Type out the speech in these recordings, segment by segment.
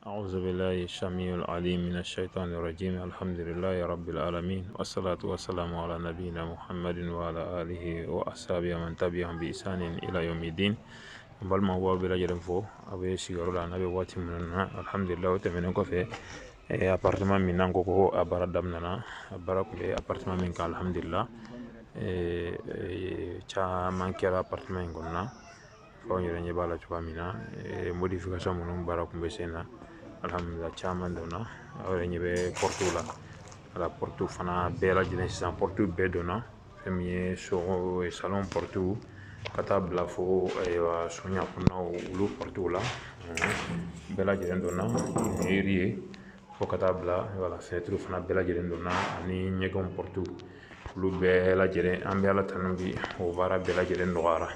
أعوذ بالله السميع العليم من الشيطان الرجيم. الحمد لله رب العالمين، والصلاة والسلام على نبينا محمد وعلى آله وأصحابه ومن تبعهم بإحسان إلى يوم الدين. بل ما هو بلا جرفو أبي سيغرو لا نبي واتي مننا الحمد لله وتمنن كوفي appartement min nan koko a bara damnana a bara kule appartement min ka alhamdulillah caman kɛra appartement in kɔnɔna fo yɛrɛ ɲɛ b'a la cogoya min na modification minnu baara kun bɛ sen na alhamdulillah caman donna aw yɛrɛ ɲɛ bɛ porte la ala porte fana bɛɛ lajɛlen sisan porte bɛɛ donna fɛn min ye salon porte ka taa bila fo soɲa kɔnɔnaw olu porte la bɛɛ lajɛlen donna eri ye fo ka taa bila wala fenêtre fana bɛɛ lajɛlen donna ani ɲɛgɛnw porte olu bɛɛ lajɛlen an bɛ ala tanu bi o baara bɛɛ lajɛlen nɔgɔyara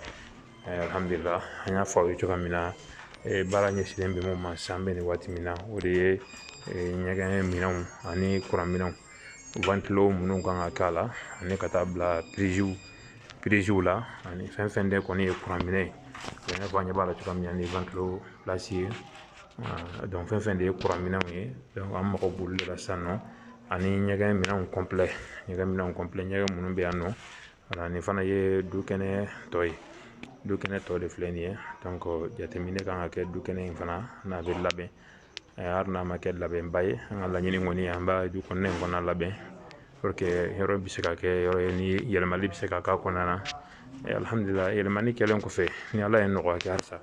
alhamdulillah an y'a fɔ aw ye cogoya min na baara ɲɛsinnen bɛ mun ma sisan an bɛ nin waati min na o de ye ɲɛgɛn minɛnw ani kuran minɛnw ventilo minnu kan ka k'a la ani ka taa bila piriziw la ani fɛn fɛn de kɔni ye kuran minɛ ye i n'a fɔ an ɲɛ b'a la cogoya min na ni ventilo place ye donc fɛn fɛn de ye kuran minɛnw ye donc an mago b'olu de la sisan nɔ ani ɲɛgɛn minɛnw complet ɲɛgɛn minnu bɛ yan nɔ voilà nin fana ye dukɛnɛ tɔ ye dukɛnɛ tɔ de filɛ nin ye donc jateminɛ kan ka kɛ dukɛnɛ in fana n'a bɛ labɛn hali n'a ma kɛ labɛnba ye an ka laɲini kɔni an b'a du kɔnɔna in fana labɛn pour que yɔrɔ bɛ se ka kɛ yɔrɔ ye ni yɛlɛmali bɛ se ka k'a kɔnɔna na alhamdulillah yɛlɛmani kɛlen kɔfɛ ni ala ye nɔgɔya kɛ halisa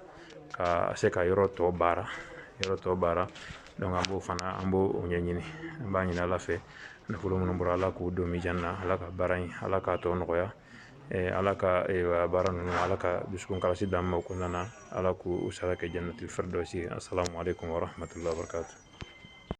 ka se ka yɔrɔ tɔ baara donc an b'o fana an b'o ɲɛɲini an b'a ɲini ala fɛ nafolo minnu bɔra ala k'o don mijan na ala ka baara in ala k'a tɔ nɔgɔya ala ka baara ninnu ala ka dusukun kalasi d'an ma o kɔnɔna na ala k'u sara kɛ jannatul firdausi. Assalamu alaikum wa rahmatullahi wa barakatuh.